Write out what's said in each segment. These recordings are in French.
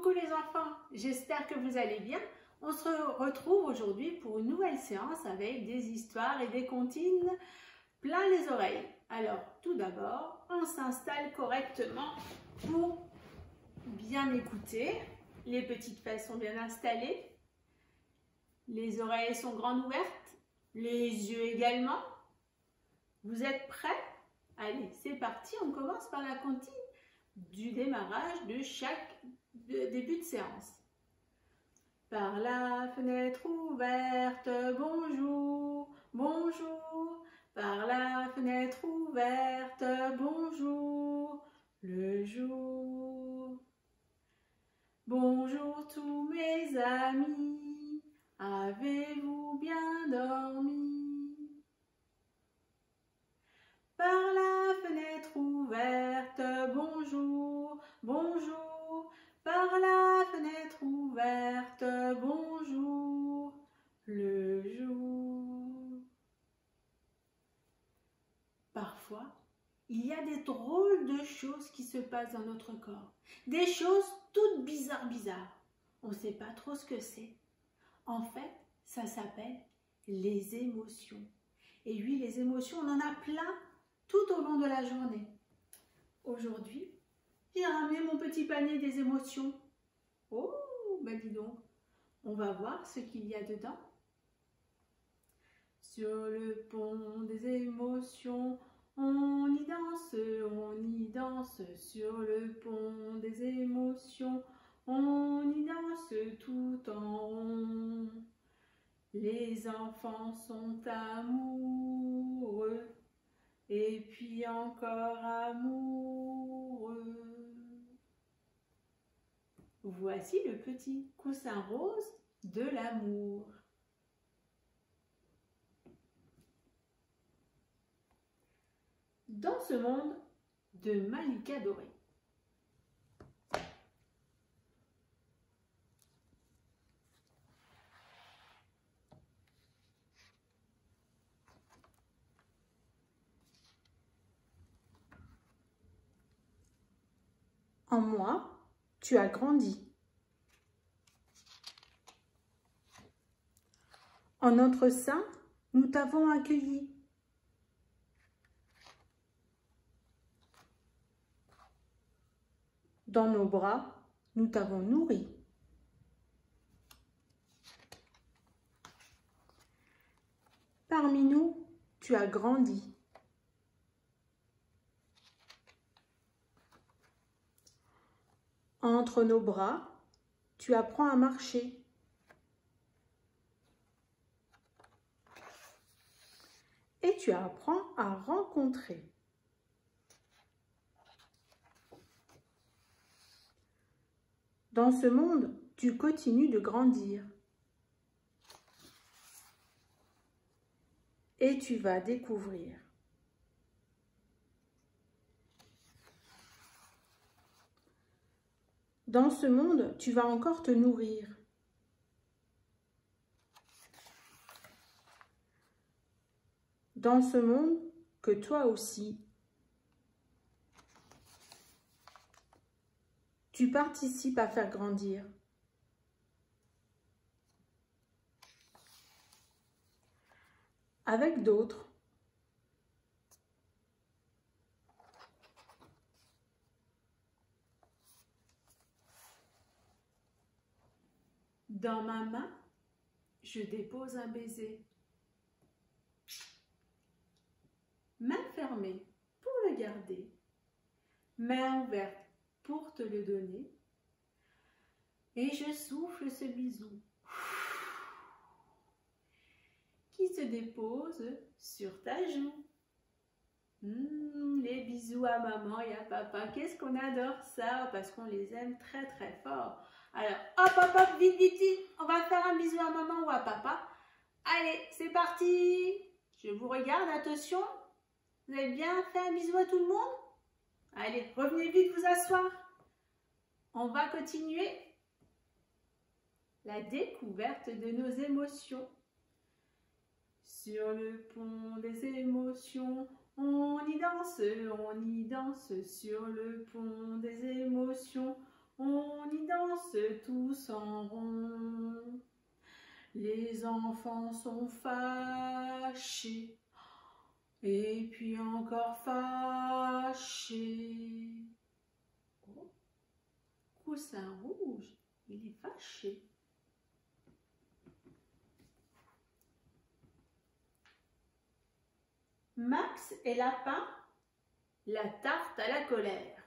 Coucou les enfants, j'espère que vous allez bien. On se retrouve aujourd'hui pour une nouvelle séance avec des histoires et des comptines plein les oreilles. Alors tout d'abord, on s'installe correctement pour bien écouter. Les petites fesses sont bien installées, les oreilles sont grandes ouvertes, les yeux également. Vous êtes prêts? Allez, c'est parti, on commence par la comptine du démarrage de chaque début de séance. Par la fenêtre ouverte, bonjour, bonjour. Par la fenêtre ouverte, bonjour, le jour. Bonjour tous mes amis, avez-vous bien dormi? Par la fenêtre ouverte, bonjour, bonjour. Par la fenêtre ouverte, bonjour, le jour. Parfois, il y a des drôles de choses qui se passent dans notre corps. Des choses toutes bizarres. On ne sait pas trop ce que c'est. En fait, ça s'appelle les émotions. Et oui, les émotions, on en a plein tout au long de la journée. Aujourd'hui, j'ai ramené mon petit panier des émotions. Oh, ben dis donc, on va voir ce qu'il y a dedans. Sur le pont des émotions, on y danse. Sur le pont des émotions, on y danse tout en rond. Les enfants sont amoureux. Et puis encore amoureux. Voici le petit coussin rose de l'amour. Dans ce monde de Malika Doré. En moi, tu as grandi. En notre sein, nous t'avons accueilli. Dans nos bras, nous t'avons nourri. Parmi nous, tu as grandi. Entre nos bras, tu apprends à marcher. Et tu apprends à rencontrer. Dans ce monde, tu continues de grandir. Et tu vas découvrir. Dans ce monde, tu vas encore te nourrir. Dans ce monde, que toi aussi, tu participes à faire grandir. Avec d'autres. Dans ma main, je dépose un baiser. Main fermée pour le garder. Main ouverte pour te le donner. Et je souffle ce bisou qui se dépose sur ta joue. Les bisous à maman et à papa, qu'est-ce qu'on adore ça parce qu'on les aime très fort. Alors hop, vite, on va faire un bisou à maman ou à papa. Allez, c'est parti. Je vous regarde, attention. Vous avez bien fait un bisou à tout le monde? Allez, revenez vite vous asseoir. On va continuer la découverte de nos émotions. Sur le pont des émotions, on y danse sur le pont des émotions, on y danse tous en rond. Les enfants sont fâchés, et puis encore fâchés. Oh, coussin rouge, il est fâché. Max et Lapin, la tarte à la colère.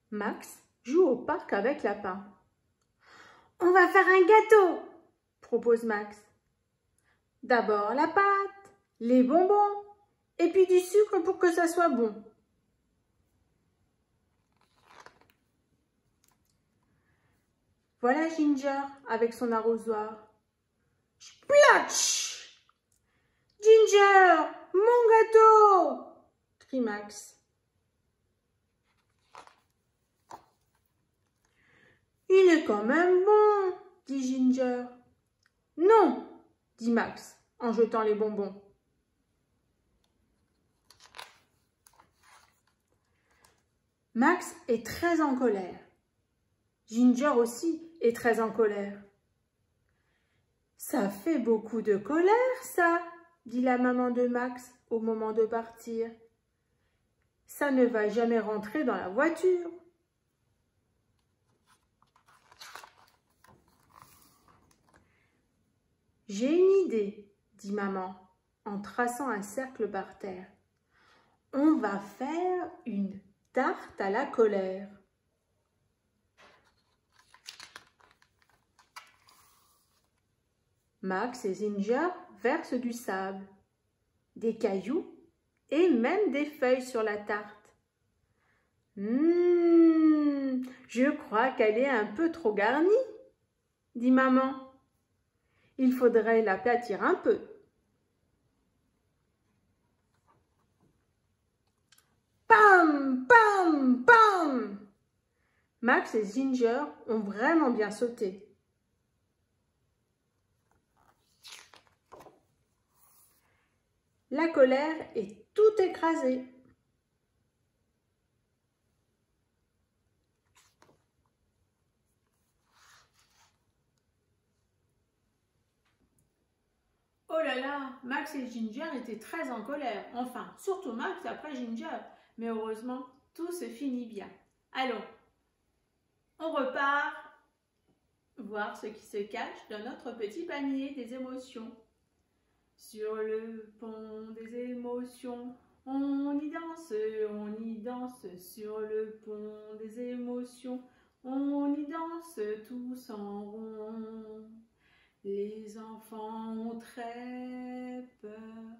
Max joue au parc avec Lapin. « On va faire un gâteau !» propose Max. « D'abord la pâte, les bonbons, et puis du sucre pour que ça soit bon. » Voilà Ginger avec son arrosoir. « Splotch !»« Ginger, mon gâteau !» crie Max. « Il est quand même bon !» dit Ginger. « Non !» dit Max en jetant les bonbons. Max est très en colère. Ginger aussi est très en colère. « Ça fait beaucoup de colère, ça !» dit la maman de Max au moment de partir. « Ça ne va jamais rentrer dans la voiture. » « J'ai une idée, » dit maman, en traçant un cercle par terre. « On va faire une tarte à la colère. » Max et Ginger versent du sable, des cailloux et même des feuilles sur la tarte. « Je crois qu'elle est un peu trop garnie, » dit maman. Il faudrait l'aplatir un peu. Pam, pam, pam! Max et Ginger ont vraiment bien sauté. La colère est tout écrasée. Oh là là, Max et Ginger étaient très en colère. Enfin, surtout Max après Ginger. Mais heureusement, tout se finit bien. Allons, on repart voir ce qui se cache dans notre petit panier des émotions. Sur le pont des émotions, on y danse sur le pont des émotions. On y danse tous en rond. Les enfants ont très peur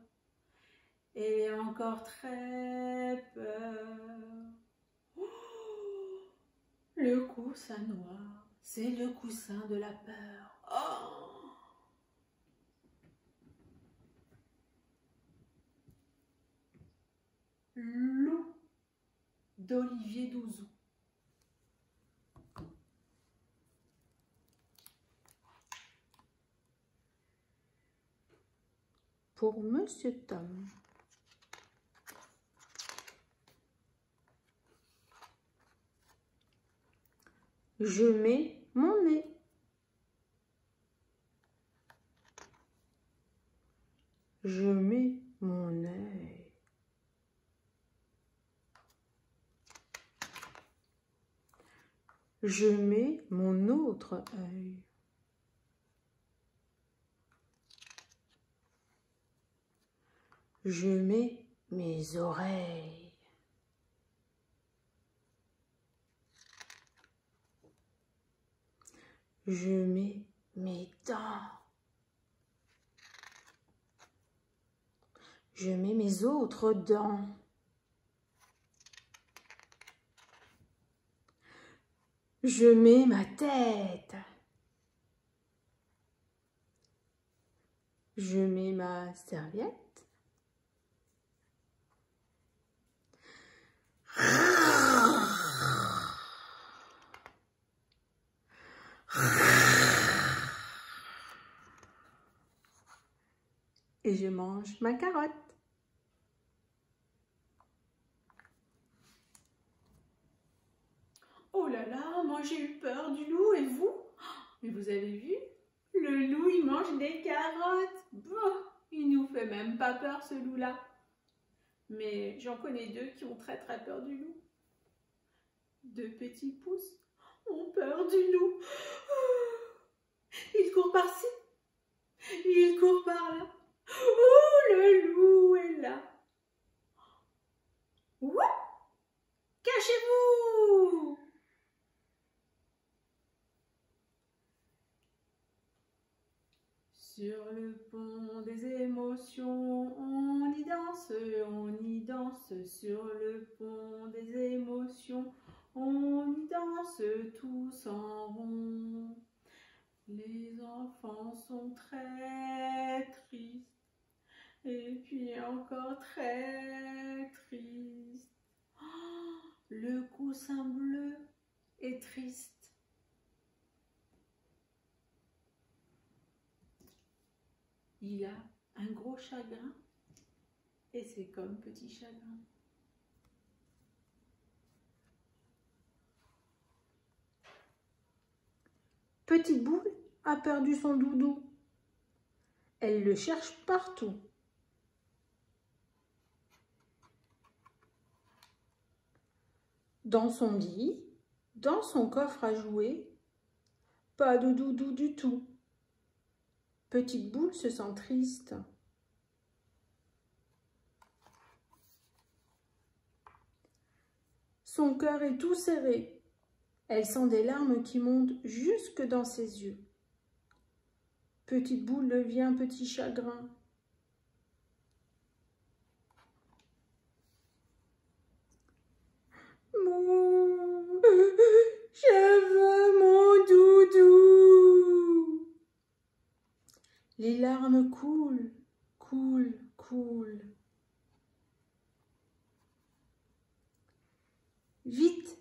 et encore très peur. Oh, le coussin noir, c'est le coussin de la peur. Oh! Loup d'Olivier Douzou. Pour Monsieur Tom. Je mets mon nez. Je mets mon œil. Je mets mon autre œil. Je mets mes oreilles. Je mets mes dents. Je mets mes autres dents. Je mets ma tête. Je mets ma serviette. et je mange ma carotte. Oh là là, moi j'ai eu peur du loup et vous? Mais vous avez vu? Le loup il mange des carottes. Bon, il nous fait même pas peur ce loup-là. Mais j'en connais deux qui ont très peur du loup. Deux petits pouces ont peur du loup. Il court par-ci, il court par-là. Oh, le loup est là. Ouah! Cachez-vous! Sur le pont des émotions, on y danse, sur le pont des émotions, on y danse tous en rond. Les enfants sont très tristes, et puis encore très tristes. Oh, le coussin bleu est triste. Il a un gros chagrin et c'est comme petit chagrin. Petite boule a perdu son doudou. Elle le cherche partout. Dans son lit, dans son coffre à jouer, pas de doudou du tout. Petite boule se sent triste. Son cœur est tout serré. Elle sent des larmes qui montent jusque dans ses yeux. Petite boule devient petit chagrin. Je veux mon doudou. Les larmes coulent, coulent, coulent. Vite,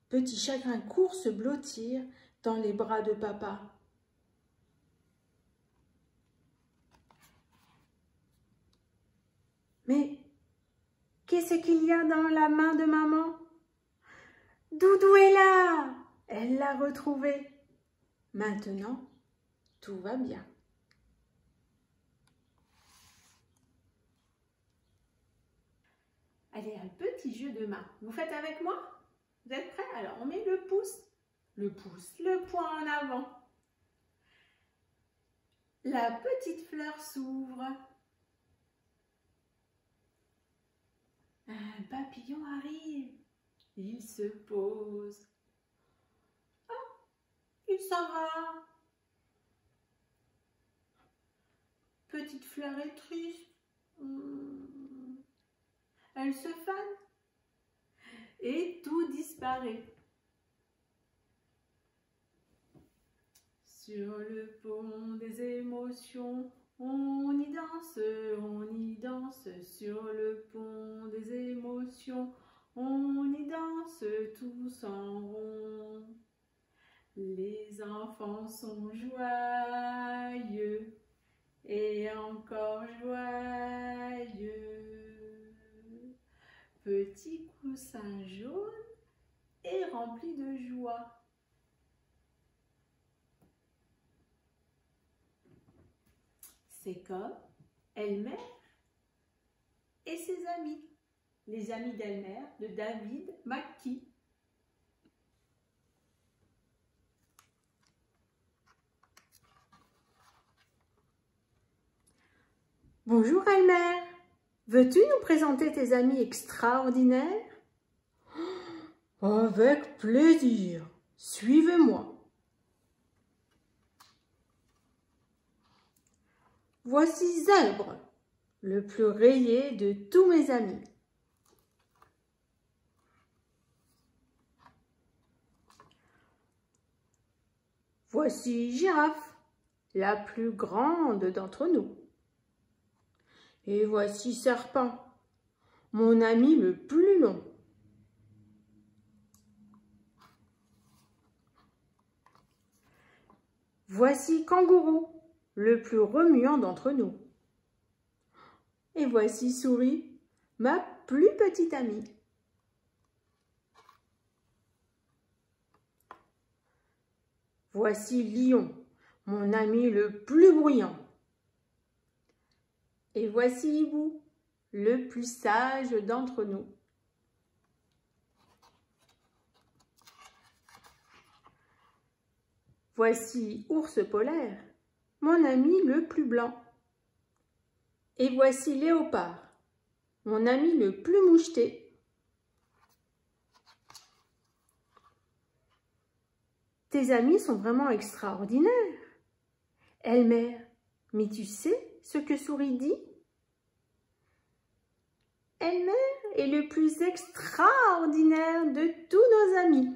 petit chagrin court se blottir dans les bras de papa. Mais qu'est-ce qu'il y a dans la main de maman? Doudou est là! Elle l'a retrouvé. Maintenant, tout va bien. Allez, un petit jeu de main. Vous faites avec moi? Vous êtes prêts? Alors, on met le pouce, le poing en avant. La petite fleur s'ouvre. Un papillon arrive. Il se pose. Ah, il s'en va. Petite fleur est triste. Elle se fane. Et tout disparaît. Sur le pont des émotions, on y danse, sur le pont des émotions, on y danse tous en rond. Les enfants sont joyeux et encore joyeux. Petit coussin jaune et rempli de joie. C'est comme Elmer et ses amis, les amis d'Elmer de David McKee. Bonjour Elmer, veux-tu nous présenter tes amis extraordinaires? Avec plaisir, suivez-moi. Voici Zèbre, le plus rayé de tous mes amis. Voici Girafe, la plus grande d'entre nous. Et voici Serpent, mon ami le plus long. Voici Kangourou, le plus remuant d'entre nous. Et voici Souris, ma plus petite amie. Voici Lion, mon ami le plus bruyant. Et voici Hibou, le plus sage d'entre nous. Voici Ours polaire, mon ami le plus blanc. Et voici Léopard, mon ami le plus moucheté. Tes amis sont vraiment extraordinaires. Elmer, mais tu sais ce que Souris dit? Elmer est le plus extraordinaire de tous nos amis.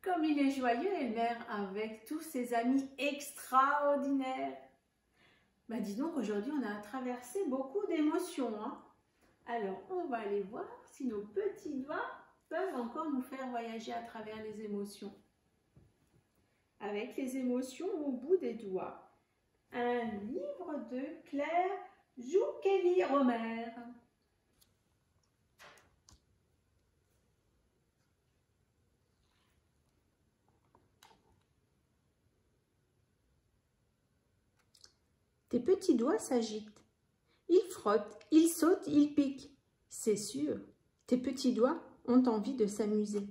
Comme il est joyeux, Elmer, avec tous ses amis extraordinaires. Bah dis donc, aujourd'hui, on a traversé beaucoup d'émotions, hein. Alors, on va aller voir si nos petits doigts peuvent encore nous faire voyager à travers les émotions. Avec les émotions au bout des doigts. Un livre de Claire Joukeli-Romer. Tes petits doigts s'agitent. Ils frottent, ils sautent, ils piquent. C'est sûr, tes petits doigts ont envie de s'amuser.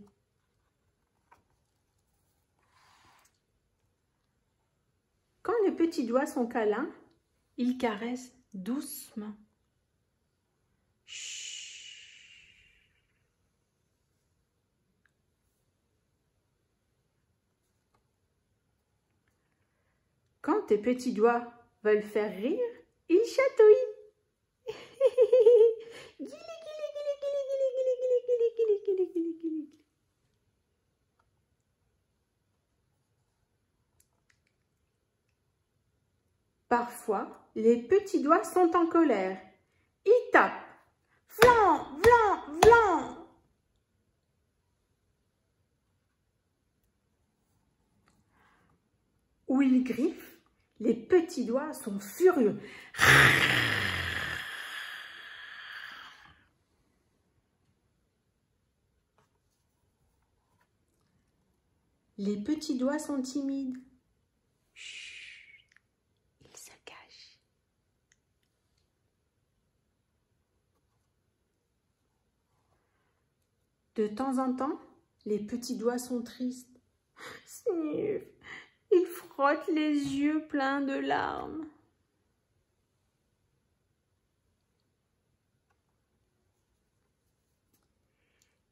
Quand les petits doigts sont câlins, ils caressent doucement. Chut. Quand tes petits doigts veulent faire rire, ils chatouillent. Parfois, les petits doigts sont en colère. Ils tapent. Vlan, vlan, vlan. Ou ils griffent. Les petits doigts sont furieux. Les petits doigts sont timides. Chut, ils se cachent. De temps en temps, les petits doigts sont tristes. Sniff. Ils frottent les yeux pleins de larmes.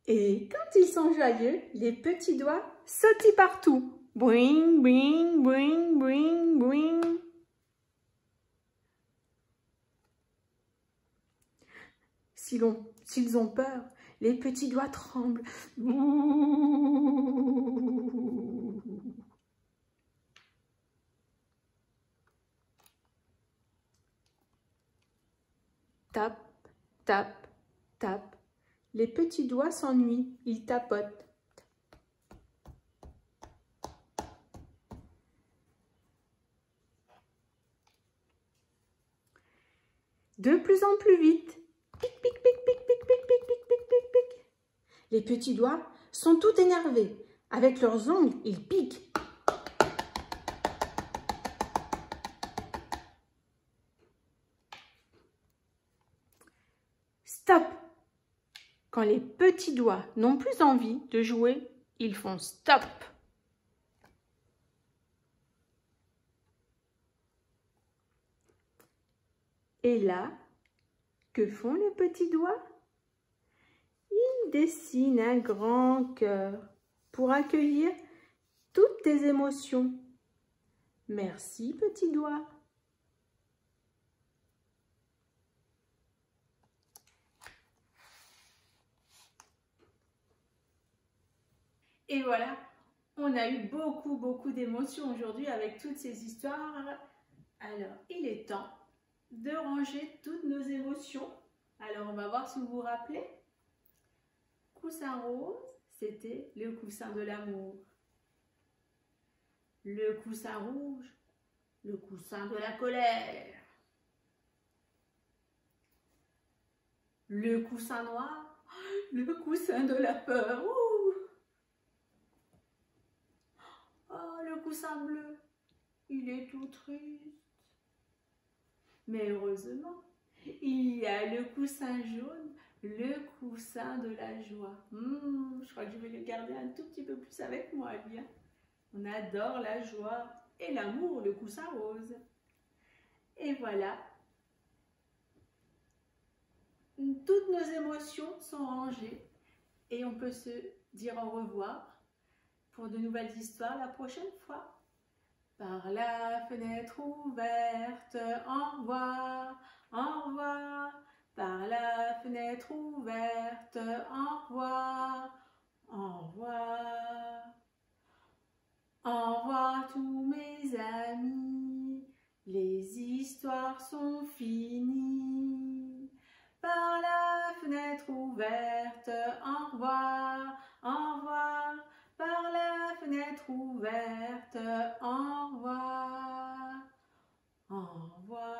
Et quand ils sont joyeux, les petits doigts sautillent partout. Boing, boing, boing, boing, boing. S'ils ont peur, les petits doigts tremblent. Tape, tape, tape. Les petits doigts s'ennuient, ils tapotent. De plus en plus vite. Pic, pic, pic, pic, pic, pic, pic, pic, pic, pic, pic. Les petits doigts sont tout énervés. Avec leurs ongles, ils piquent. Stop! Quand les petits doigts n'ont plus envie de jouer, ils font stop. Et là, que font les petits doigts? Ils dessinent un grand cœur pour accueillir toutes tes émotions. Merci, petits doigts. Et voilà, on a eu beaucoup d'émotions aujourd'hui avec toutes ces histoires. Alors, il est temps de ranger toutes nos émotions. Alors, on va voir si vous vous rappelez. coussin rose, c'était le coussin de l'amour. Le coussin rouge, le coussin de la colère. Le coussin noir, le coussin de la peur. Ouh. Oh, le coussin bleu, il est tout triste. Mais heureusement, il y a le coussin jaune, le coussin de la joie. Je crois que je vais le garder un tout petit peu plus avec moi, lui. On adore la joie et l'amour, le coussin rose. Et voilà. Toutes nos émotions sont rangées et on peut se dire au revoir pour de nouvelles histoires la prochaine fois. Par la fenêtre ouverte, au revoir, au revoir. Par la fenêtre ouverte, au revoir, au revoir. Au revoir tous mes amis, les histoires sont finies. Par la fenêtre ouverte, au revoir, au revoir. Par la fenêtre ouverte, au revoir, au revoir.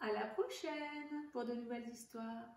À la prochaine pour de nouvelles histoires.